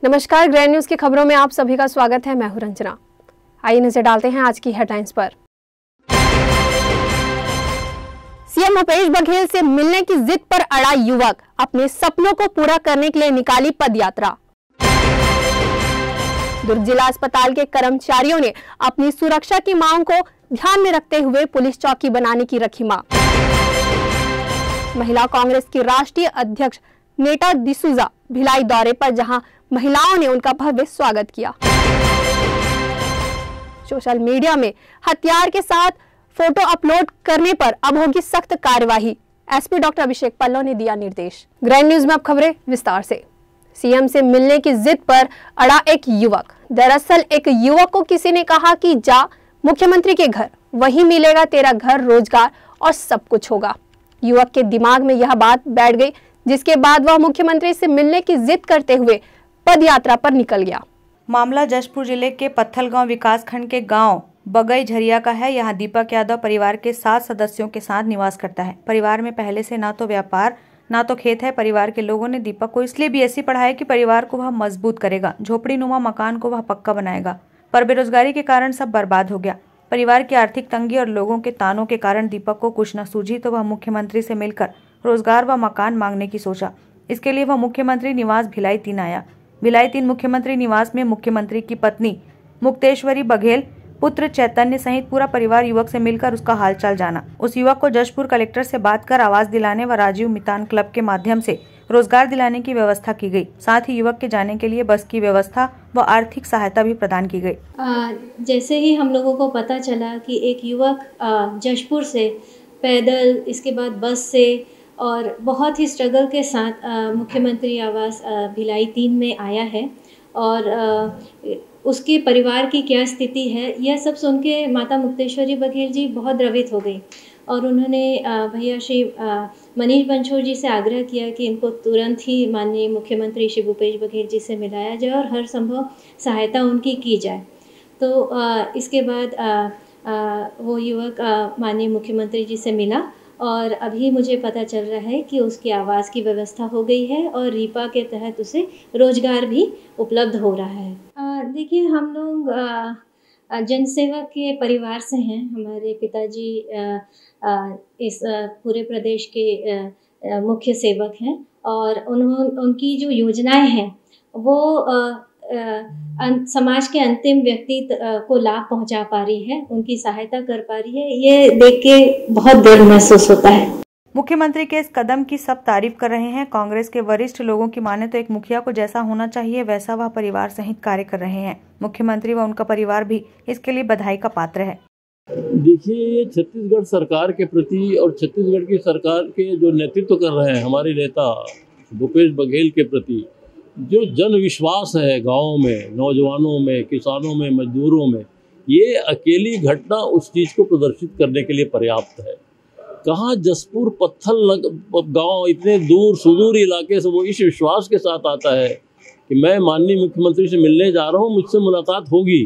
नमस्कार, grand news की खबरों में आप सभी का स्वागत है। मैं हूं रंजना। आइए नजर डालते हैं आज की हेडलाइंस पर। सीएम भूपेश बघेल से मिलने की जिद पर अड़ा युवक, अपने सपनों को पूरा करने के लिए निकाली पदयात्रा। दुर्ग जिला अस्पताल के कर्मचारियों ने अपनी सुरक्षा की मांग को ध्यान में रखते हुए पुलिस चौकी बनाने की रखी मांग। महिला कांग्रेस की राष्ट्रीय अध्यक्ष नेटा डिसूजा भिलाई दौरे पर, जहां महिलाओं ने उनका भव्य स्वागत किया। सोशल मीडिया में हथियार के साथ फोटो अपलोड करने पर अब होगी सख्त कार्यवाही, एसपी डॉक्टर अभिषेक पल्लव ने दिया निर्देश। ग्रैंड न्यूज में अब खबरें विस्तार से। सीएम से मिलने की जिद पर अड़ा एक युवक। दरअसल एक युवक को किसी ने कहा कि जा मुख्यमंत्री के घर, वहीं मिलेगा तेरा घर, रोजगार और सब कुछ होगा। युवक के दिमाग में यह बात बैठ गई, जिसके बाद वह मुख्यमंत्री से मिलने की जिद करते हुए पद यात्रा पर निकल गया। मामला जशपुर जिले के पत्थलगांव विकासखंड के गांव बगई झरिया का है। यहां दीपक यादव परिवार के 7 सदस्यों के साथ निवास करता है। परिवार में पहले से ना तो व्यापार ना तो खेत है। परिवार के लोगों ने दीपक को इसलिए भी ऐसी पढ़ाया कि परिवार को वह मजबूत करेगा, झोपड़ी नुमा मकान को वह पक्का बनाएगा। पर बेरोजगारी के कारण सब बर्बाद हो गया। परिवार की आर्थिक तंगी और लोगों के तानों के कारण दीपक को कुछ न सूझी तो वह मुख्यमंत्री से मिलकर रोजगार व मकान मांगने की सोचा। इसके लिए वह मुख्यमंत्री निवास भिलाई 3 आया। भिलाई 3 मुख्यमंत्री निवास में मुख्यमंत्री की पत्नी मुक्तेश्वरी बघेल, पुत्र चैतन्य सहित पूरा परिवार युवक से मिलकर उसका हालचाल जाना। उस युवक को जशपुर कलेक्टर से बात कर आवास दिलाने व राजीव मितान क्लब के माध्यम से रोजगार दिलाने की व्यवस्था की गई। साथ ही युवक के जाने के लिए बस की व्यवस्था व आर्थिक सहायता भी प्रदान की गई। जैसे ही हम लोगों को पता चला कि एक युवक जशपुर से पैदल, इसके बाद बस से और बहुत ही स्ट्रगल के साथ मुख्यमंत्री आवास भिलाई 3 में आया है और उसके परिवार की क्या स्थिति है, यह सब सुन के माता मुक्तेश्वरी बघेल जी बहुत द्रवित हो गई और उन्होंने भैया श्री मनीष बंछोर जी से आग्रह किया कि इनको तुरंत ही माननीय मुख्यमंत्री श्री भूपेश बघेल जी से मिलाया जाए और हर संभव सहायता उनकी की जाए। तो इसके बाद वो युवक माननीय मुख्यमंत्री जी से मिला और अभी मुझे पता चल रहा है कि उसकी आवास की व्यवस्था हो गई है और रीपा के तहत उसे रोजगार भी उपलब्ध हो रहा है। देखिए, हम लोग जनसेवक के परिवार से हैं। हमारे पिताजी इस पूरे प्रदेश के मुख्य सेवक हैं और उनकी जो योजनाएं हैं वो समाज के अंतिम व्यक्ति को लाभ पहुंचा पा रही है, उनकी सहायता कर पा रही है। ये देख के बहुत गर्व महसूस होता है। मुख्यमंत्री के इस कदम की सब तारीफ कर रहे हैं। कांग्रेस के वरिष्ठ लोगों की माने तो एक मुखिया को जैसा होना चाहिए वैसा वह परिवार सहित कार्य कर रहे हैं। मुख्यमंत्री व उनका परिवार भी इसके लिए बधाई का पात्र है। देखिए, ये छत्तीसगढ़ सरकार के प्रति और छत्तीसगढ़ की सरकार के जो नेतृत्व कर रहे हैं हमारे नेता भूपेश बघेल के प्रति जो जन विश्वास है गाँव में, नौजवानों में, किसानों में, मजदूरों में, ये अकेली घटना उस चीज़ को प्रदर्शित करने के लिए पर्याप्त है। कहाँ जसपुर पत्थल गांव इतने दूर सुदूर इलाके से वो इस विश्वास के साथ आता है कि मैं माननीय मुख्यमंत्री से मिलने जा रहा हूँ, मुझसे मुलाकात होगी।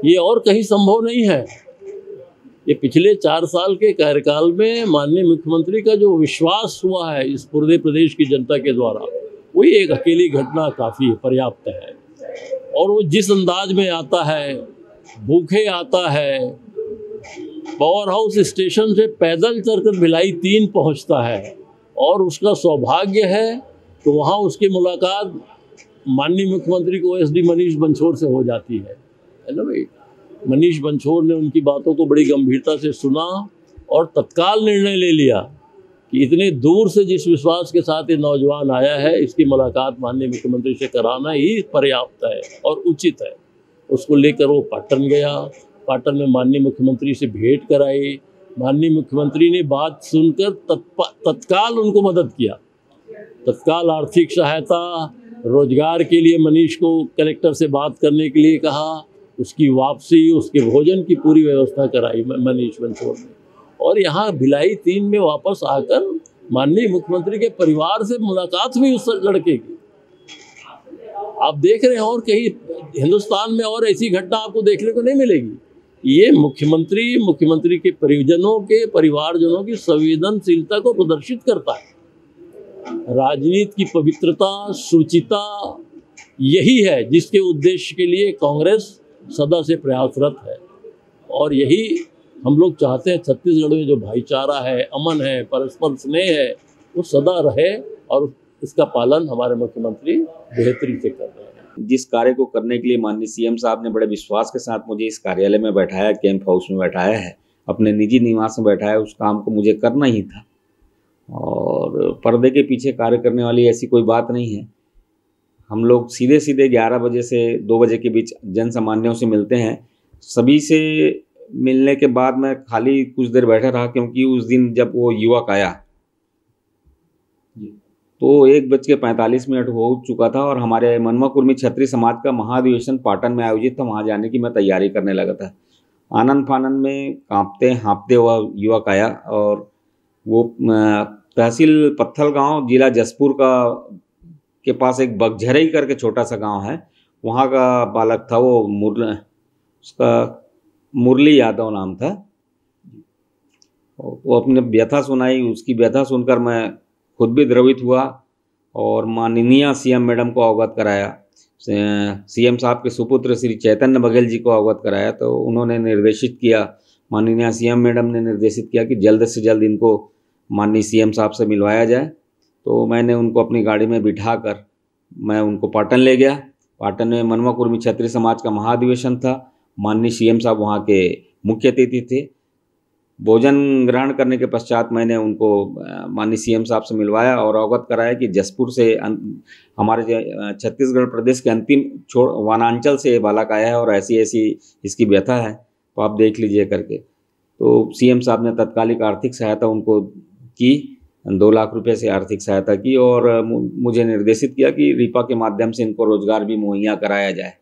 ये और कहीं संभव नहीं है। ये पिछले 4 साल के कार्यकाल में माननीय मुख्यमंत्री का जो विश्वास हुआ है इस पूरे प्रदेश की जनता के द्वारा, वही एक अकेली घटना काफ़ी पर्याप्त है। और वो जिस अंदाज में आता है, भूखे आता है, पावर हाउस स्टेशन से पैदल चलकर भिलाई 3 पहुंचता है और उसका सौभाग्य है तो वहाँ उसकी मुलाकात माननीय मुख्यमंत्री को एसडी मनीष बंछोर से हो जाती है ना भाई। मनीष बंछोर ने उनकी बातों को बड़ी गंभीरता से सुना और तत्काल निर्णय ले लिया कि इतने दूर से जिस विश्वास के साथ ये नौजवान आया है, इसकी मुलाकात माननीय मुख्यमंत्री से कराना ही पर्याप्त है और उचित है। उसको लेकर वो पाटन गया। पाटन में माननीय मुख्यमंत्री से भेंट कराई। माननीय मुख्यमंत्री ने बात सुनकर तत्काल उनको मदद किया। तत्काल आर्थिक सहायता, रोजगार के लिए मनीष को कलेक्टर से बात करने के लिए कहा, उसकी वापसी, उसके भोजन की पूरी व्यवस्था कराई मनीष बंछोर ने। और यहाँ भिलाई 3 में वापस आकर माननीय मुख्यमंत्री के परिवार से मुलाकात हुई उस लड़के की। आप देख रहे हैं और कहीं हिंदुस्तान में और ऐसी घटना आपको देखने को नहीं मिलेगी। ये मुख्यमंत्री के परिजनों के परिवारजनों की संवेदनशीलता को प्रदर्शित करता है। राजनीति की पवित्रता, शुचिता यही है जिसके उद्देश्य के लिए कांग्रेस सदा से प्रयासरत है। और यही हम लोग चाहते हैं, छत्तीसगढ़ में जो भाईचारा है, अमन है, परस्पर स्नेह है, वो सदा रहे, और इसका पालन हमारे मुख्यमंत्री बेहतरी से कर रहे हैं। जिस कार्य को करने के लिए माननीय सीएम साहब ने बड़े विश्वास के साथ मुझे इस कार्यालय में बैठाया, कैंप हाउस में बैठाया है, अपने निजी निवास में बैठाया, उस काम को मुझे करना ही था। और पर्दे के पीछे कार्य करने वाली ऐसी कोई बात नहीं है। हम लोग सीधे सीधे 11 बजे से 2 बजे के बीच जन सामान्यों से मिलते हैं। सभी से मिलने के बाद मैं खाली कुछ देर बैठा रहा, क्योंकि उस दिन जब वो युवक आया तो 1:45 हो चुका था और हमारे मनवा कुर्मी क्षत्रिय समाज का महाधिवेशन पाटन में आयोजित था। वहाँ जाने की मैं तैयारी करने लगा था। आनंद फानंद में कांपते हाँपते हुआ युवक आया और वो तहसील पत्थलगांव, जिला जसपुर के पास एक बगझरई करके छोटा सा गांव है, वहाँ का बालक था। वो उसका मुरली यादव नाम था। वो अपने व्यथा सुनाई। उसकी व्यथा सुनकर मैं खुद भी द्रवित हुआ और माननीय सीएम मैडम को अवगत कराया, सीएम साहब के सुपुत्र श्री चैतन्य बघेल जी को अवगत कराया। तो उन्होंने निर्देशित किया, माननीय सीएम मैडम ने निर्देशित किया कि जल्द से जल्द इनको माननीय सीएम साहब से मिलवाया जाए। तो मैंने उनको अपनी गाड़ी में बिठाकर मैं उनको पाटन ले गया। पाटन में मनवा कुर्मी क्षत्रिय समाज का महाधिवेशन था। माननीय सीएम साहब वहाँ के मुख्य अतिथि थे। भोजन ग्रहण करने के पश्चात मैंने उनको माननीय सीएम साहब से मिलवाया और अवगत कराया कि जसपुर से हमारे छत्तीसगढ़ प्रदेश के अंतिम वनांचल से बालक आया है और ऐसी ऐसी इसकी व्यथा है, तो आप देख लीजिए करके। तो सीएम साहब ने तत्कालिक आर्थिक सहायता उनको की, 2 लाख रुपए से आर्थिक सहायता की और मुझे निर्देशित किया कि रीपा के माध्यम से इनको रोजगार भी मुहैया कराया जाए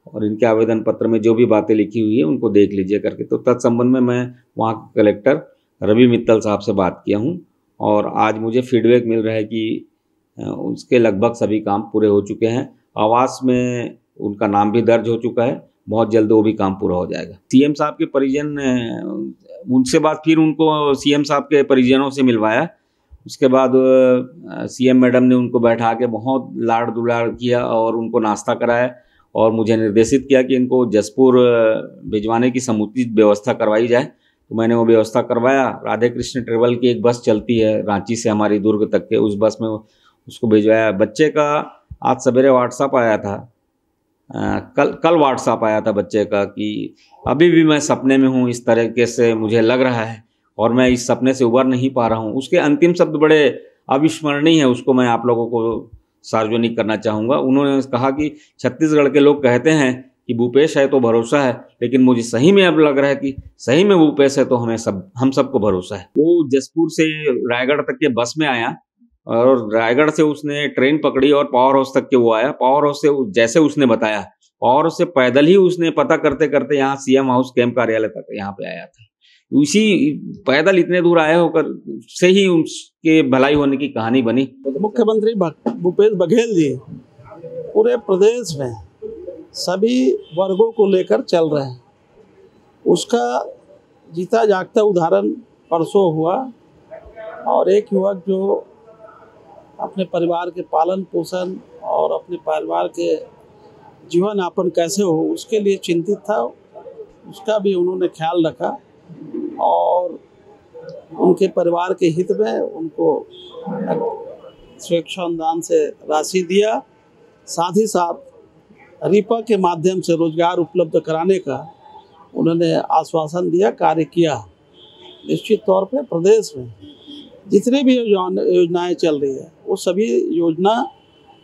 और इनके आवेदन पत्र में जो भी बातें लिखी हुई है उनको देख लीजिए करके। तो तत्संबंध में मैं वहाँ के कलेक्टर रवि मित्तल साहब से बात किया हूँ और आज मुझे फीडबैक मिल रहा है कि उसके लगभग सभी काम पूरे हो चुके हैं। आवास में उनका नाम भी दर्ज हो चुका है, बहुत जल्द वो भी काम पूरा हो जाएगा। सीएम साहब के परिजन, उनसे बाद फिर उनको सीएम साहब के परिजनों से मिलवाया। उसके बाद सीएम मैडम ने उनको बैठा के बहुत लाड़ दुलाड़ किया और उनको नाश्ता कराया और मुझे निर्देशित किया कि इनको जसपुर भिजवाने की समुचित व्यवस्था करवाई जाए। तो मैंने वो व्यवस्था करवाया। राधे कृष्ण ट्रेवल की एक बस चलती है रांची से हमारी दुर्ग तक के, उस बस में उसको भिजवाया। बच्चे का आज सवेरे व्हाट्सएप आया था, कल व्हाट्सएप आया था बच्चे का कि अभी भी मैं सपने में हूँ, इस तरीके से मुझे लग रहा है और मैं इस सपने से उबर नहीं पा रहा हूँ। उसके अंतिम शब्द बड़े अविस्मरणीय है, उसको मैं आप लोगों को सार्वजनिक करना चाहूँगा। उन्होंने कहा कि छत्तीसगढ़ के लोग कहते हैं कि भूपेश है तो भरोसा है, लेकिन मुझे सही में अब लग रहा है कि सही में भूपेश है तो हम सबको भरोसा है। वो जसपुर से रायगढ़ तक के बस में आया और रायगढ़ से उसने ट्रेन पकड़ी और पावर हाउस तक के वो आया। पावर हाउस से जैसे उसने बताया, पावर हाउस से पैदल ही उसने पता करते करते यहाँ सीएम हाउस कैंप कार्यालय तक यहाँ पे आया था। उसी पैदल इतने दूर आए होकर से ही उसके भलाई होने की कहानी बनी। मुख्यमंत्री भूपेश बघेल जी पूरे प्रदेश में सभी वर्गों को लेकर चल रहे हैं। उसका जीता जागता उदाहरण परसों हुआ और एक युवक जो अपने परिवार के पालन पोषण और अपने परिवार के जीवन यापन कैसे हो उसके लिए चिंतित था, उसका भी उन्होंने ख्याल रखा और उनके परिवार के हित में उनको स्वेच्छा अनुदान से राशि दिया। साथ ही साथ रीपा के माध्यम से रोजगार उपलब्ध कराने का उन्होंने आश्वासन दिया, कार्य किया। निश्चित तौर पे प्रदेश में जितनी भी योजनाएं चल रही है वो सभी योजना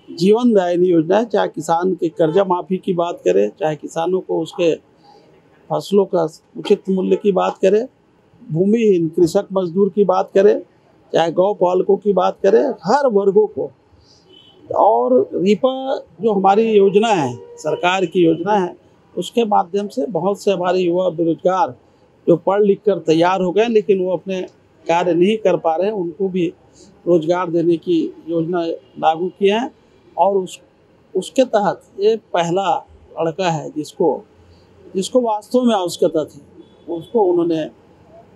जीवन दायिनी योजना है। चाहे किसान के कर्जा माफ़ी की बात करें, चाहे किसानों को उसके फसलों का उचित मूल्य की बात करें, भूमिहीन कृषक मजदूर की बात करें, चाहे गौ पालकों की बात करें, हर वर्गों को। और रीपा जो हमारी योजना है, सरकार की योजना है, उसके माध्यम से बहुत से हमारे युवा बेरोजगार जो पढ़ लिख कर तैयार हो गए लेकिन वो अपने कार्य नहीं कर पा रहे हैं, उनको भी रोजगार देने की योजना लागू की है। और उसके तहत ये पहला लड़का है जिसको वास्तव में आवश्यकता थी, उसको उन्होंने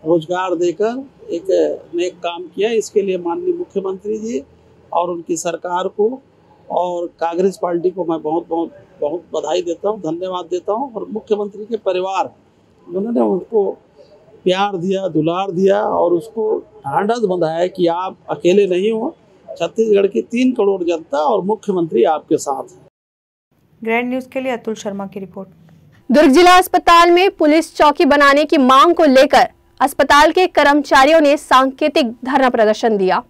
रोजगार देकर एक नेक काम किया। इसके लिए माननीय मुख्यमंत्री जी और उनकी सरकार को और कांग्रेस पार्टी को मैं बहुत बहुत बहुत बधाई देता हूँ, धन्यवाद देता हूँ। और मुख्यमंत्री के परिवार, उन्होंने उनको प्यार दिया, दुलार दिया और उसको ढांढस बंधाया कि आप अकेले नहीं हो, छत्तीसगढ़ की 3 करोड़ जनता और मुख्यमंत्री आपके साथ है। ग्रैंड न्यूज़ के लिए अतुल शर्मा की रिपोर्ट। दुर्ग जिला अस्पताल में पुलिस चौकी बनाने की मांग को लेकर अस्पताल के कर्मचारियों ने सांकेतिक धरना प्रदर्शन दिया।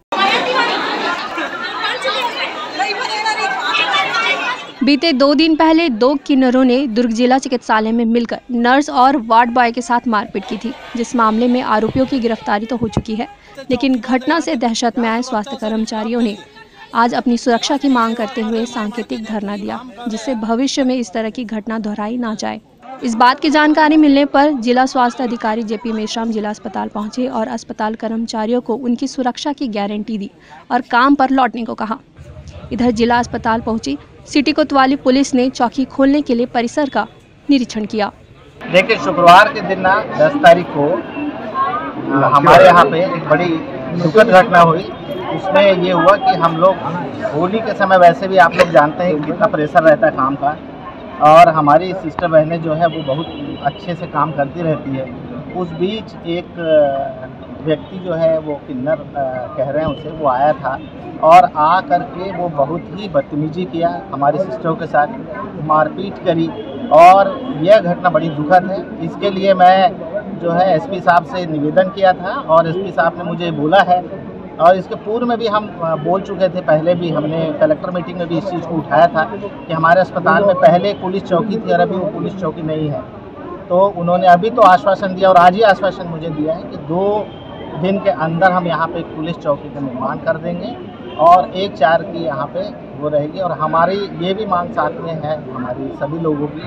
बीते 2 दिन पहले 2 किन्नरों ने दुर्ग जिला चिकित्सालय में मिलकर नर्स और वार्ड बॉय के साथ मारपीट की थी, जिस मामले में आरोपियों की गिरफ्तारी तो हो चुकी है, लेकिन घटना से दहशत में आए स्वास्थ्य कर्मचारियों ने आज अपनी सुरक्षा की मांग करते हुए सांकेतिक धरना दिया, जिससे भविष्य में इस तरह की घटना दोहराई ना जाए। इस बात की जानकारी मिलने पर जिला स्वास्थ्य अधिकारी जेपी मेश्राम जिला अस्पताल पहुंचे और अस्पताल कर्मचारियों को उनकी सुरक्षा की गारंटी दी और काम पर लौटने को कहा। इधर जिला अस्पताल पहुंची सिटी कोतवाली पुलिस ने चौकी खोलने के लिए परिसर का निरीक्षण किया। देखिए, शुक्रवार के दिन ना 10 तारीख को हमारे यहाँ पे एक बड़ी दुखद घटना हुई। उसमें ये हुआ कि हम लोग होली के समय, वैसे भी आप लोग जानते हैं कितना प्रेशर रहता है काम का, और हमारी सिस्टर बहनें जो है वो बहुत अच्छे से काम करती रहती है। उस बीच एक व्यक्ति जो है वो किन्नर कह रहे हैं उसे, वो आया था और आ करके वो बहुत ही बदतमीजी किया, हमारी सिस्टरों के साथ मारपीट करी और यह घटना बड़ी दुखद है। इसके लिए मैं जो है एसपी साहब से निवेदन किया था और एसपी साहब ने मुझे बोला है, और इसके पूर्व में भी हम बोल चुके थे, पहले भी हमने कलेक्टर मीटिंग में भी इस चीज़ को उठाया था कि हमारे अस्पताल में पहले पुलिस चौकी थी और अभी वो पुलिस चौकी नहीं है। तो उन्होंने अभी तो आश्वासन दिया और आज ही आश्वासन मुझे दिया है कि 2 दिन के अंदर हम यहाँ पे एक पुलिस चौकी का निर्माण कर देंगे और 1-4 की यहाँ पे वो रहेगी। और हमारी ये भी मांग साथ में है हमारी सभी लोगों की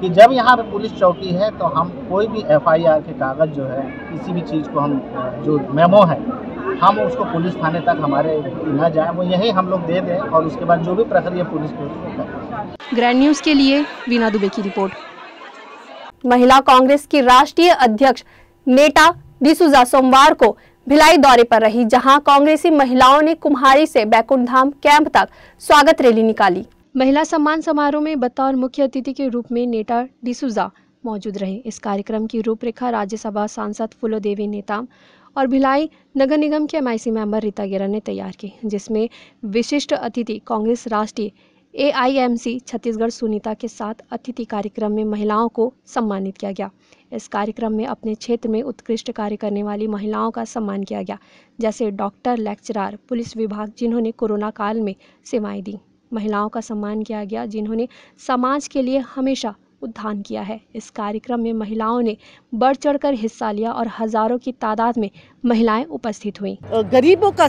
कि जब यहाँ पे पुलिस चौकी है तो हम कोई भी FIR के कागज़ जो है, किसी भी चीज़ को हम जो मेमो है, हम उसको पुलिस थाने तक हमारे न जाए, वो यही हम लोग दे दें और उसके बाद जो भी प्रक्रिया पुलिस को करें। ग्रैंड न्यूज़ के लिए वीना दुबे की रिपोर्ट। महिला कांग्रेस की राष्ट्रीय अध्यक्ष नेटा डिसूजा सोमवार को भिलाई दौरे पर रही, जहां कांग्रेसी महिलाओं ने कुम्हारी से बैकुंठ धाम कैंप तक स्वागत रैली निकाली। महिला सम्मान समारोह में बतौर मुख्य अतिथि के रूप में नेटा डिसूजा मौजूद रहे। इस कार्यक्रम की रूपरेखा राज्यसभा सांसद फूलोदेवी नेताम और भिलाई नगर निगम के MIC मेंबर रीता गिरा ने तैयार की, जिसमें विशिष्ट अतिथि कांग्रेस राष्ट्रीय AIMC छत्तीसगढ़ सुनीता के साथ अतिथि कार्यक्रम में महिलाओं को सम्मानित किया गया। इस कार्यक्रम में अपने क्षेत्र में उत्कृष्ट कार्य करने वाली महिलाओं का सम्मान किया गया, जैसे डॉक्टर, लेक्चरर, पुलिस विभाग, जिन्होंने कोरोना काल में सेवाएं दी। महिलाओं का सम्मान किया गया जिन्होंने समाज के लिए हमेशा उत्थान किया है। इस कार्यक्रम में महिलाओं ने बढ़ चढ़कर हिस्सा लिया और हजारों की तादाद में महिलाएं उपस्थित हुई। गरीबों का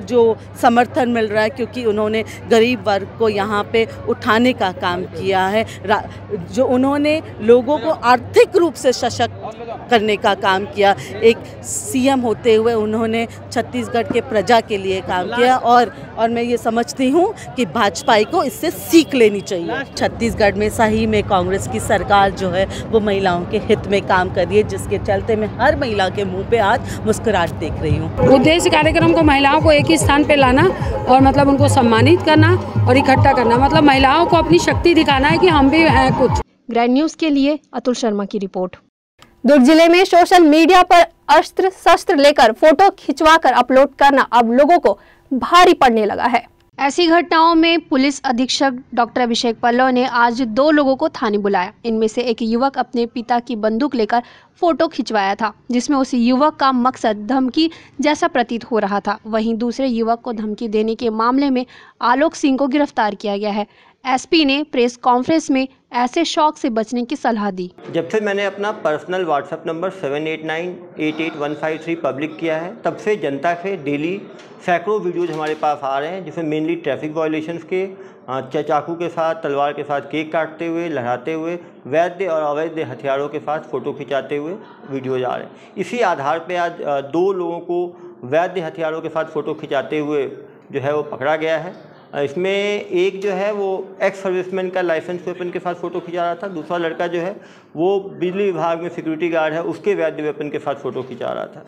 जो समर्थन मिल रहा है, क्योंकि उन्होंने गरीब वर्ग को यहाँ पे उठाने का काम किया है, जो उन्होंने लोगों को आर्थिक रूप से सशक्त करने का काम किया। एक CM होते हुए उन्होंने छत्तीसगढ़ के प्रजा के लिए काम किया और मैं ये समझती हूँ कि भाजपा को इससे सीख लेनी चाहिए। छत्तीसगढ़ में सही में कांग्रेस की सरकार जो है वो महिलाओं के हित में काम कर रही है, जिसके चलते मैं हर महिला के मुंह पे आज मुस्कुराहट देख रही हूँ। उद्देश्य कार्यक्रम को महिलाओं को एक ही स्थान पे लाना और मतलब उनको सम्मानित करना और इकट्ठा करना, मतलब महिलाओं को अपनी शक्ति दिखाना है कि हम भी हैं कुछ। ग्रैंड न्यूज़ के लिए अतुल शर्मा की रिपोर्ट। दुर्ग जिले में सोशल मीडिया पर अस्त्र शस्त्र लेकर फोटो खिंचवाकर अपलोड करना अब लोगों को भारी पड़ने लगा है। ऐसी घटनाओं में पुलिस अधीक्षक डॉक्टर अभिषेक पल्लव ने आज 2 लोगों को थाने बुलाया। इनमें से एक युवक अपने पिता की बंदूक लेकर फोटो खिंचवाया था, जिसमें उस युवक का मकसद धमकी जैसा प्रतीत हो रहा था। वहीं दूसरे युवक को धमकी देने के मामले में आलोक सिंह को गिरफ्तार किया गया है। एसपी ने प्रेस कॉन्फ्रेंस में ऐसे शौक से बचने की सलाह दी। जब से मैंने अपना पर्सनल व्हाट्सएप नंबर 78988153 पब्लिक किया है, तब से जनता से डेली सैकड़ों वीडियोज़ हमारे पास आ रहे हैं, जिसमें मेनली ट्रैफिक वायलेशंस के, चाकू के साथ, तलवार के साथ केक काटते हुए, लहराते हुए, वैध और अवैध हथियारों के साथ फ़ोटो खिंचाते हुए वीडियोज़ आ रहे हैं। इसी आधार पर आज 2 लोगों को वैध हथियारों के साथ फ़ोटो खिंचाते हुए जो है वो पकड़ा गया है इसमें एक जो है वो एक्स सर्विसमैन का लाइसेंस वेपन के साथ फ़ोटो खिंचा रहा था, दूसरा लड़का जो है वो बिजली विभाग में सिक्योरिटी गार्ड है, उसके वैध वेपन के साथ फ़ोटो खिंचा रहा था।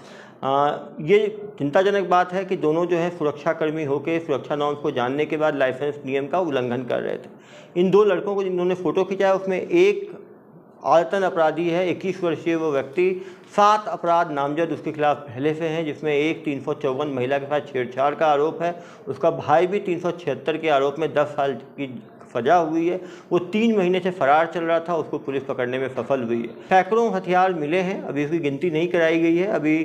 ये चिंताजनक बात है कि दोनों जो है सुरक्षाकर्मी होकर सुरक्षा नॉर्म्स को जानने के बाद लाइसेंस नियम का उल्लंघन कर रहे थे। इन 2 लड़कों को जिन्होंने फ़ोटो खिंचाया उसमें एक आयतन अपराधी है, 21 वर्षीय वो व्यक्ति। 7 अपराध नामजद उसके खिलाफ पहले से हैं, जिसमें एक 354 महिला के साथ छेड़छाड़ का आरोप है। उसका भाई भी 376 के आरोप में 10 साल की सजा हुई है। वो 3 महीने से फरार चल रहा था, उसको पुलिस पकड़ने में सफल हुई है। सैकड़ों हथियार मिले हैं, अभी उसकी गिनती नहीं कराई गई है। अभी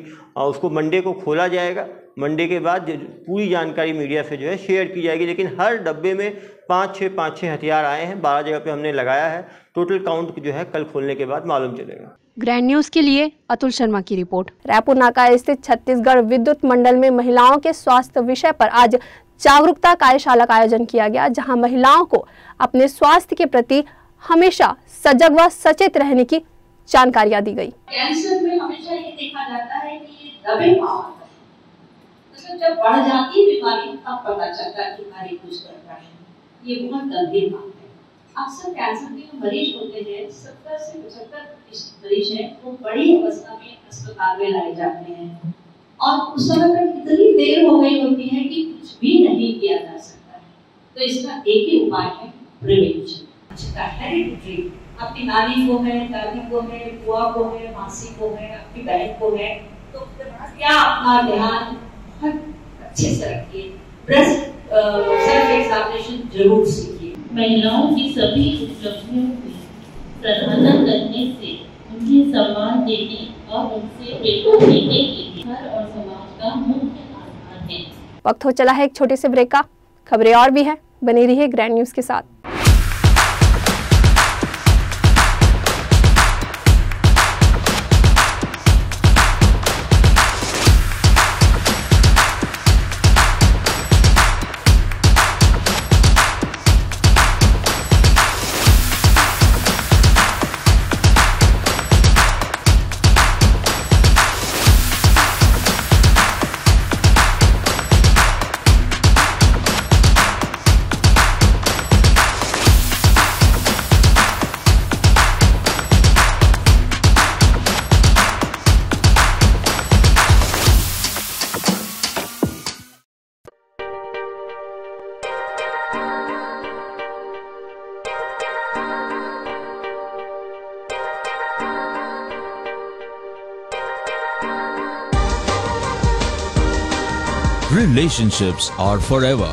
उसको मंडे को खोला जाएगा, मंडे के बाद पूरी जानकारी मीडिया से जो है शेयर की जाएगी। लेकिन हर डब्बे में 5-6 हथियार आए हैं, 12 जगह पे हमने लगाया है। टोटल काउंट जो है कल खोलने के बाद मालूम चलेगा। ग्रैंड न्यूज के लिए अतुल शर्मा की रिपोर्ट। रायपुर नाका स्थित छत्तीसगढ़ विद्युत मंडल में महिलाओं के स्वास्थ्य विषय पर आज जागरूकता कार्यशाला का आयोजन किया गया, जहां महिलाओं को अपने स्वास्थ्य के प्रति हमेशा सजग व सचेत रहने की जानकारियां दी गई। कैंसर में हमेशा ये देखा जाता है कि ये दबे पावर है, जब बढ़ जाती है बीमारी तब पता चलता है कि बीमारी कुछ कर रहा है। ये बहुत गंभीर बात है। अक्सर कैंसर के जो मरीज होते हैं 70 से 75% मरीज हैं वो बड़ी अवस्था में अस्पताल में लाए जाते हैं और उस समय पर इतनी देर हो गई होती है कि कुछ भी नहीं किया जा सकता है। तो इसका एक ही उपाय है प्रिवेंशन। हेरिडिटरी आपकी नानी को है, दादी को है, बुआ को है, मासी को है, आपकी बहन को है, तो क्या अपना ध्यान बहुत अच्छे से रखिए। ब्रेस्ट सेल्फ एग्जामिनेशन जरूर सीखिए। महिलाओं की सभी उपलब्धियों की सराहना करने से उन्हें सम्मान देने और उनसे प्रेरणा लेने के लिए घर और समाज का मुख्य आधार है। वक्त हो चला है एक छोटे से ब्रेक का। खबरें और भी हैं, बनी रहिए ग्रैंड न्यूज के साथ। Relationships are forever.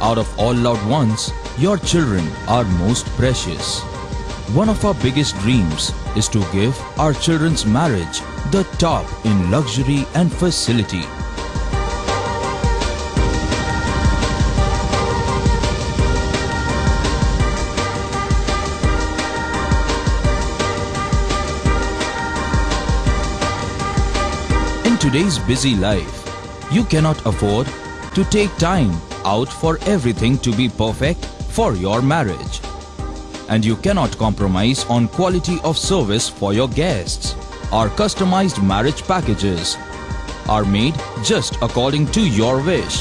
Out of all loved ones, your children are most precious. One of our biggest dreams is to give our children's marriage the top in luxury and facility. In today's busy life, you cannot afford to take time out for everything to be perfect for your marriage. And you cannot compromise on quality of service for your guests. Our customized marriage packages are made just according to your wish.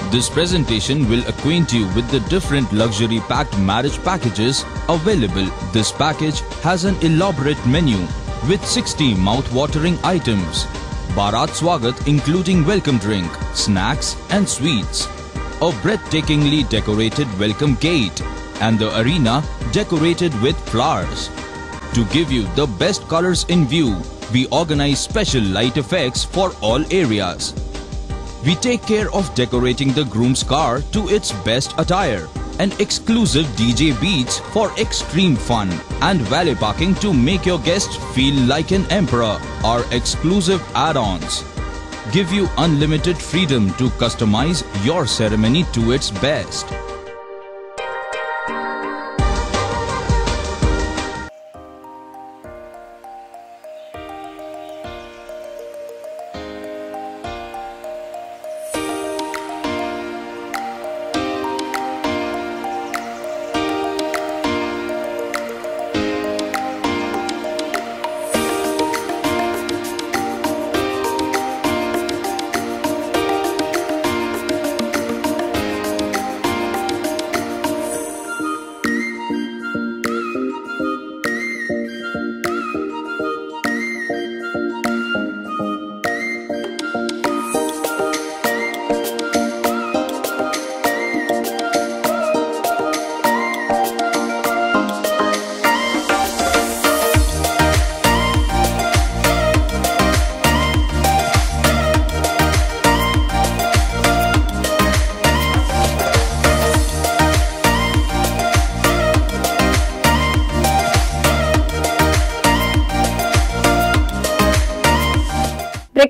This presentation will acquaint you with the different luxury packed marriage packages available. This package has an elaborate menu with 60 mouth-watering items. Bharat Swagat including welcome drink, snacks and sweets. A breathtakingly decorated welcome gate and the arena decorated with flowers. To give you the best colors in view, we organize special light effects for all areas. We take care of decorating the groom's car to its best attire and exclusive DJ beats for extreme fun and valet parking to make your guests feel like an emperor. Our exclusive add-ons give you unlimited freedom to customize your ceremony to its best.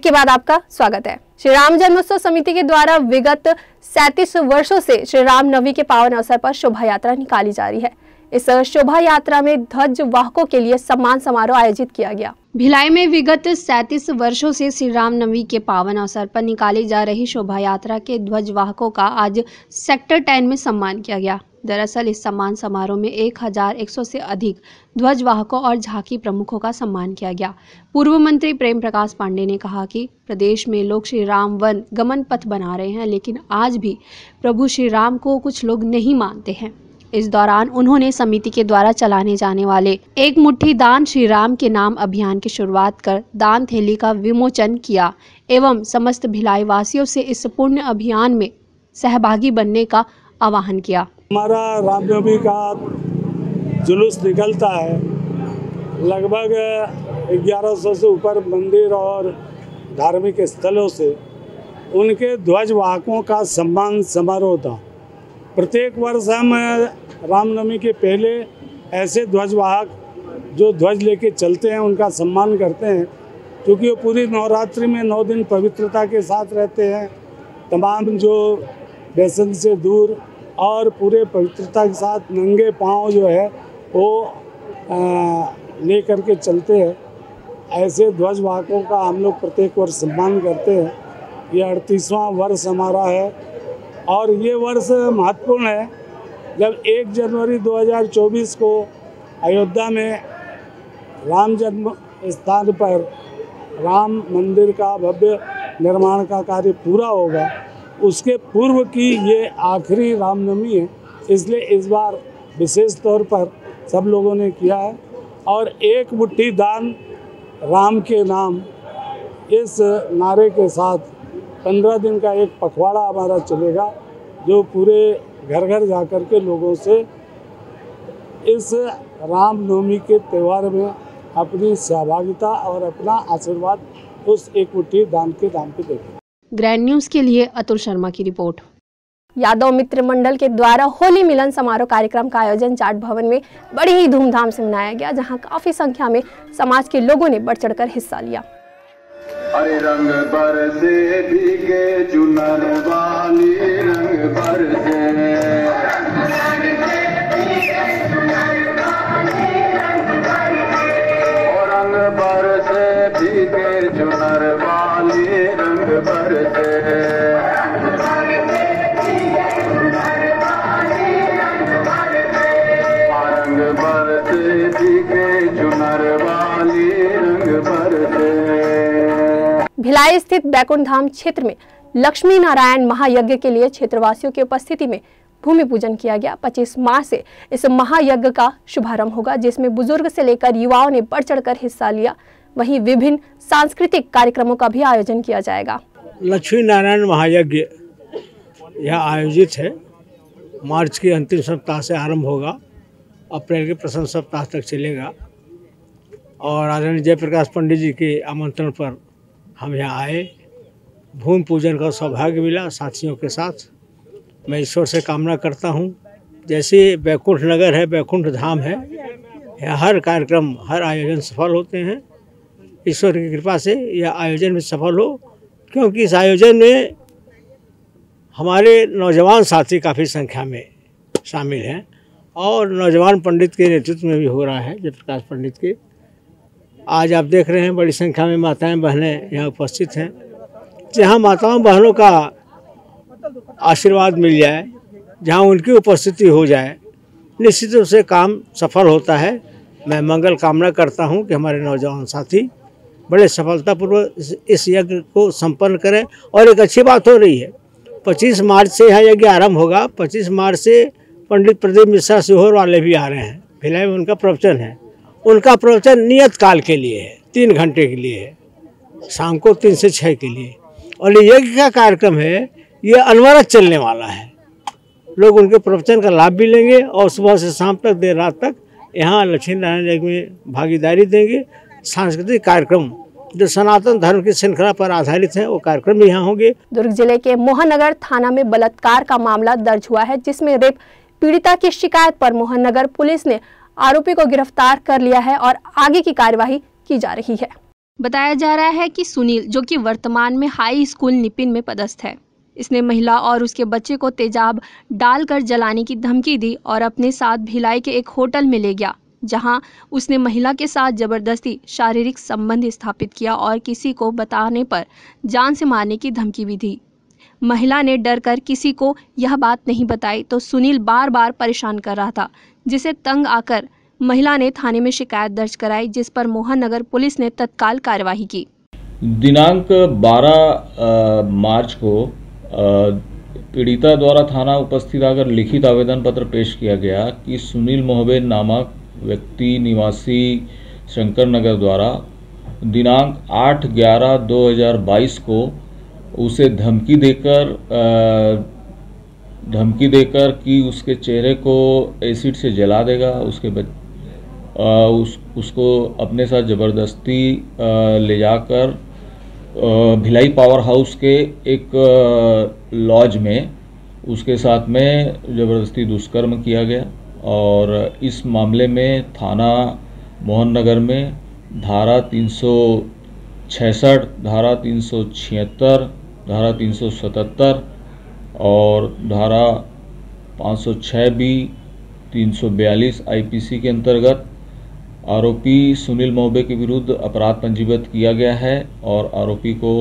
Break के बाद आपका स्वागत है। श्री राम जन्मोत्सव समिति के द्वारा विगत 37 वर्षों से श्री राम नवमी के पावन अवसर पर शोभा यात्रा निकाली जा रही है। इस शोभा यात्रा में ध्वज वाहकों के लिए सम्मान समारोह आयोजित किया गया। भिलाई में विगत 37 वर्षों से श्री राम नवमी के पावन अवसर पर निकाली जा रही शोभा यात्रा के ध्वज वाहकों का आज सेक्टर 10 में सम्मान किया गया। दरअसल इस सम्मान समारोह में 1100 से अधिक ध्वज वाहकों और झांकी प्रमुखों का सम्मान किया गया। पूर्व मंत्री प्रेम प्रकाश पांडे ने कहा कि प्रदेश में लोग श्री राम वन गमन पथ बना रहे हैं, लेकिन आज भी प्रभु श्री राम को कुछ लोग नहीं मानते हैं। इस दौरान उन्होंने समिति के द्वारा चलाने जाने वाले एक मुट्ठी दान श्री राम के नाम अभियान की शुरुआत कर दान थैली का विमोचन किया एवं समस्त भिलाई वासियों से इस पुण्य अभियान में सहभागी बनने का आह्वान किया। हमारा रामनवमी का जुलूस निकलता है। लगभग 1100 से ऊपर मंदिर और धार्मिक स्थलों से उनके ध्वज वाहकों का सम्मान समारोह था। प्रत्येक वर्ष हम रामनवमी के पहले ऐसे ध्वजवाहक जो ध्वज लेके चलते हैं उनका सम्मान करते हैं, क्योंकि वो पूरी नवरात्रि में 9 दिन पवित्रता के साथ रहते हैं। तमाम जो व्यसन से दूर और पूरे पवित्रता के साथ नंगे पांव जो है वो ले करके चलते हैं। ऐसे ध्वजवाहकों का हम लोग प्रत्येक वर्ष सम्मान करते हैं। ये 38वां वर्ष हमारा है और ये वर्ष महत्वपूर्ण है। जब 1 जनवरी 2024 को अयोध्या में राम जन्म स्थान पर राम मंदिर का भव्य निर्माण का कार्य पूरा होगा, उसके पूर्व की ये आखिरी रामनवमी है। इसलिए इस बार विशेष तौर पर सब लोगों ने किया है और एक मुट्ठी दान राम के नाम इस नारे के साथ 15 दिन का एक पखवाड़ा हमारा चलेगा, जो पूरे घर घर जा कर के लोगों से इस रामनवमी के त्यौहार में अपनी सहभागिता और अपना आशीर्वाद उस एक मुट्ठी दान के नाम पे देखें। ग्रैंड न्यूज के लिए अतुल शर्मा की रिपोर्ट। यादव मित्र मंडल के द्वारा होली मिलन समारोह कार्यक्रम का आयोजन जाट भवन में बड़ी ही धूमधाम से मनाया गया, जहां काफी संख्या में समाज के लोगों ने बढ़ चढ़कर हिस्सा लिया। अरे रंग बरसे भीगे चुनर वाली रंग बरसे, रंग बरसे भीगे चुनर वाली रंग बरसे, रंग बरसे भीगे चुनर वाली रंग बरसे। भिलाई स्थित बैकुंठ धाम क्षेत्र में लक्ष्मी नारायण महायज्ञ के लिए क्षेत्रवासियों की उपस्थिति में भूमि पूजन किया गया। 25 मार्च से इस महायज्ञ का शुभारंभ होगा, जिसमें बुजुर्ग से लेकर युवाओं ने बढ़ चढ़कर हिस्सा लिया। वहीं विभिन्न सांस्कृतिक कार्यक्रमों का भी आयोजन किया जाएगा। लक्ष्मी नारायण महायज्ञ यह आयोजित है। मार्च के अंतिम सप्ताह से आरंभ होगा, अप्रैल के प्रथम सप्ताह तक चलेगा और आदरणीय जयप्रकाश पंडित जी के आमंत्रण पर हम यहाँ आए। भूमि पूजन का सौभाग्य मिला साथियों के साथ। मैं ईश्वर से कामना करता हूँ, जैसे बैकुंठ नगर है, बैकुंठ धाम है, यहाँ हर कार्यक्रम हर आयोजन सफल होते हैं। ईश्वर की कृपा से यह आयोजन भी सफल हो, क्योंकि इस आयोजन में हमारे नौजवान साथी काफ़ी संख्या में शामिल हैं और नौजवान पंडित के नेतृत्व में भी हो रहा है, जयप्रकाश पंडित के। आज आप देख रहे हैं बड़ी संख्या में माताएं बहनें यहाँ उपस्थित हैं। जहाँ माताओं बहनों का आशीर्वाद मिल जाए, जहाँ उनकी उपस्थिति हो जाए, निश्चित रूप से काम सफल होता है। मैं मंगल कामना करता हूँ कि हमारे नौजवान साथी बड़े सफलतापूर्वक इस यज्ञ को संपन्न करें। और एक अच्छी बात हो रही है, 25 मार्च से यहाँ यज्ञ आरंभ होगा। 25 मार्च से पंडित प्रदीप मिश्रा सीहोर वाले भी आ रहे हैं। भिलाई में उनका प्रवचन है। उनका प्रवचन नियत काल के लिए है, 3 घंटे के लिए है, शाम को 3 से 6 के लिए। और ये यज्ञ का कार्यक्रम है, ये अनवरत चलने वाला है। लोग उनके प्रवचन का लाभ भी लेंगे और सुबह से शाम तक देर रात तक यहाँ लक्ष्मी नारायण यज्ञ में भागीदारी देंगे। सांस्कृतिक कार्यक्रम जो सनातन धर्म की श्रृंखला पर आधारित है, वो कार्यक्रम भी यहाँ होंगे। दुर्ग जिले के मोहननगर थाना में बलात्कार का मामला दर्ज हुआ है, जिसमें रेप पीड़िता की शिकायत पर मोहननगर पुलिस ने आरोपी को गिरफ्तार कर लिया है और आगे की कार्यवाही की जा रही है। बताया जा रहा है कि सुनील, जो कि वर्तमान में हाई स्कूल निपिन में पदस्थ है, इसने महिला और उसके बच्चे को तेजाब डालकर जलाने की धमकी दी और अपने साथ भिलाई के एक होटल में ले गया, जहां उसने महिला के साथ जबरदस्ती शारीरिक संबंध स्थापित किया और किसी को बताने पर जान से मारने की धमकी भी दी। महिला ने डरकर किसी को यह बात नहीं बताई तो सुनील बार बार परेशान कर रहा था, जिसे तंग आकर महिला ने थाने में शिकायत दर्ज कराई, जिस पर मोहन नगर पुलिस ने तत्काल कार्यवाही की। दिनांक 12 मार्च को पीड़िता द्वारा थाना उपस्थित आकर लिखित आवेदन पत्र पेश किया गया कि सुनील मोहबेन नामक व्यक्ति निवासी शंकर नगर द्वारा दिनांक 8/11/2022 को उसे धमकी देकर कि उसके चेहरे को एसिड से जला देगा, उसको अपने साथ ज़बरदस्ती ले जाकर भिलाई पावर हाउस के एक लॉज में उसके साथ में ज़बरदस्ती दुष्कर्म किया गया। और इस मामले में थाना मोहन नगर में धारा 366, धारा 376, धारा 377 और धारा 506B, 342 IPC के अंतर्गत आरोपी सुनील मोहबे के विरुद्ध अपराध पंजीबद्ध किया गया है और आरोपी को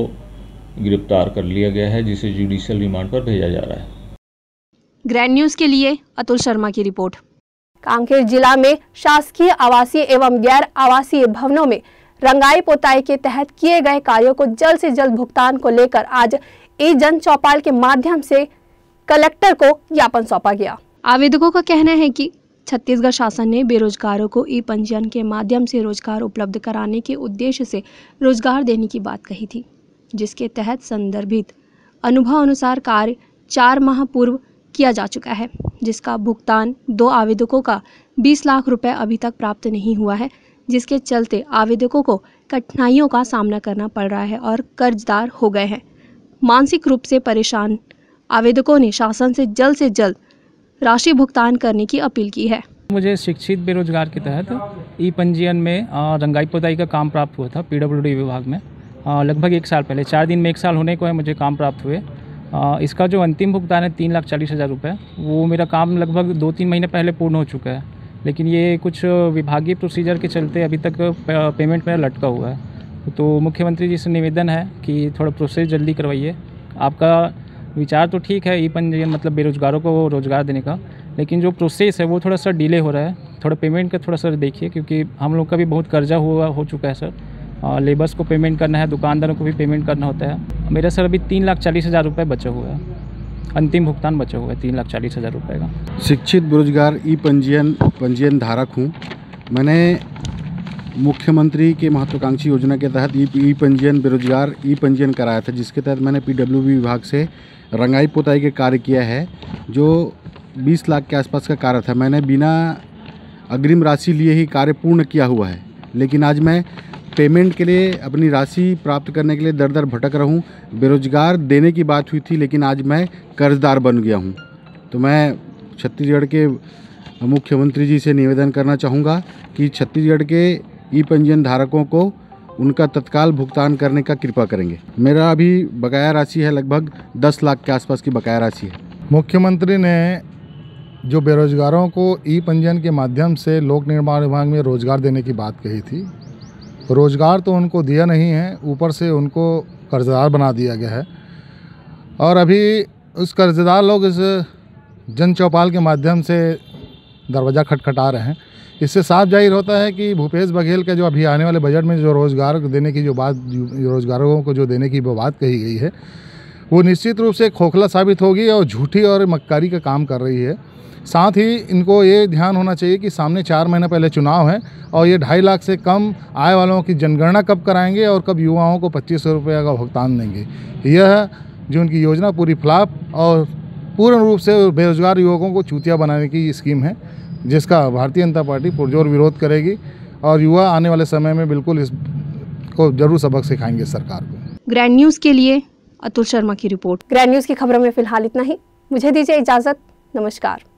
गिरफ्तार कर लिया गया है, जिसे जुडिशियल रिमांड पर भेजा जा रहा है। ग्रैंड न्यूज के लिए अतुल शर्मा की रिपोर्ट। कांकेर जिला में शासकीय आवासीय एवं गैर आवासीय भवनों में रंगाई पोताई के तहत किए गए कार्यों को जल्द से जल्द भुगतान को लेकर आज जन चौपाल के माध्यम से कलेक्टर को ज्ञापन सौंपा गया। आवेदकों का कहना है कि छत्तीसगढ़ शासन ने बेरोजगारों को ई पंजीयन के माध्यम से रोजगार उपलब्ध कराने के उद्देश्य से रोजगार देने की बात कही थी, जिसके तहत संदर्भित अनुभव अनुसार कार्य 4 माह पूर्व किया जा चुका है, जिसका भुगतान 2 आवेदकों का 20 लाख रुपए अभी तक प्राप्त नहीं हुआ है, जिसके चलते आवेदकों को कठिनाइयों का सामना करना पड़ रहा है और कर्जदार हो गए हैं। मानसिक रूप से परेशान आवेदकों ने शासन से जल्द राशि भुगतान करने की अपील की है। मुझे शिक्षित बेरोजगार के तहत ई पंजीयन में रंगाई पोताई का काम प्राप्त हुआ था PWD विभाग में लगभग 1 साल पहले। 4 दिन में 1 साल होने को है मुझे काम प्राप्त हुए। इसका जो अंतिम भुगतान है 3,40,000 रुपये, वो मेरा काम लगभग 2-3 महीने पहले पूर्ण हो चुका है, लेकिन ये कुछ विभागीय प्रोसीजर के चलते अभी तक पेमेंट मेरा लटका हुआ है। तो मुख्यमंत्री जी से निवेदन है कि थोड़ा प्रोसेस जल्दी करवाइए। आपका विचार तो ठीक है, ई पंजीयन मतलब बेरोजगारों को रोजगार देने का, लेकिन जो प्रोसेस है वो थोड़ा सा डिले हो रहा है। थोड़ा पेमेंट का थोड़ा सा देखिए, क्योंकि हम लोग का भी बहुत कर्जा हो चुका है सर। लेबर्स को पेमेंट करना है, दुकानदारों को भी पेमेंट करना होता है। मेरा सर अभी 3,40,000 रुपये बचा हुआ है, अंतिम भुगतान बचा हुआ है 3,40,000 रुपये का। शिक्षित बेरोजगार ई पंजीयन धारक हूँ। मैंने मुख्यमंत्री के महत्वाकांक्षी योजना के तहत ई पंजीयन बेरोजगार ई पंजीयन कराया था, जिसके तहत मैंने PWD विभाग से रंगाई पोताई के कार्य किया है, जो 20 लाख के आसपास का कार्य था। मैंने बिना अग्रिम राशि लिए ही कार्य पूर्ण किया हुआ है, लेकिन आज मैं पेमेंट के लिए अपनी राशि प्राप्त करने के लिए दर दर भटक रहा हूँ। बेरोजगार देने की बात हुई थी, लेकिन आज मैं कर्जदार बन गया हूँ। तो मैं छत्तीसगढ़ के मुख्यमंत्री जी से निवेदन करना चाहूँगा कि छत्तीसगढ़ के ई पंजीयन धारकों को उनका तत्काल भुगतान करने का कृपा करेंगे। मेरा अभी बकाया राशि है लगभग 10 लाख के आसपास की बकाया राशि है। मुख्यमंत्री ने जो बेरोजगारों को ई पंजीयन के माध्यम से लोक निर्माण विभाग में रोजगार देने की बात कही थी, रोजगार तो उनको दिया नहीं है, ऊपर से उनको कर्जदार बना दिया गया है। और अभी उस कर्जदार लोग इस जन चौपाल के माध्यम से दरवाज़ा खटखटा रहे हैं। इससे साफ जाहिर होता है कि भूपेश बघेल का जो अभी आने वाले बजट में जो रोज़गार देने की जो बात, रोज़गारों को जो देने की बात कही गई है, वो निश्चित रूप से खोखला साबित होगी और झूठी और मक्कारी का काम कर रही है। साथ ही इनको ये ध्यान होना चाहिए कि सामने 4 महीने पहले चुनाव है और ये 2.5 लाख से कम आय वालों की जनगणना कब कराएंगे और कब युवाओं को 2500 रुपये का भुगतान देंगे। यह जो उनकी योजना पूरी फ्लॉप और पूर्ण रूप से बेरोजगार युवकों को चूतिया बनाने की स्कीम है, जिसका भारतीय जनता पार्टी पुरजोर विरोध करेगी और युवा आने वाले समय में बिल्कुल इसको जरूर सबक सिखाएंगे सरकार को। ग्रैंड न्यूज़ के लिए अतुल शर्मा की रिपोर्ट। ग्रैंड न्यूज़ की खबरों में फिलहाल इतना ही। मुझे दीजिए इजाज़त। नमस्कार।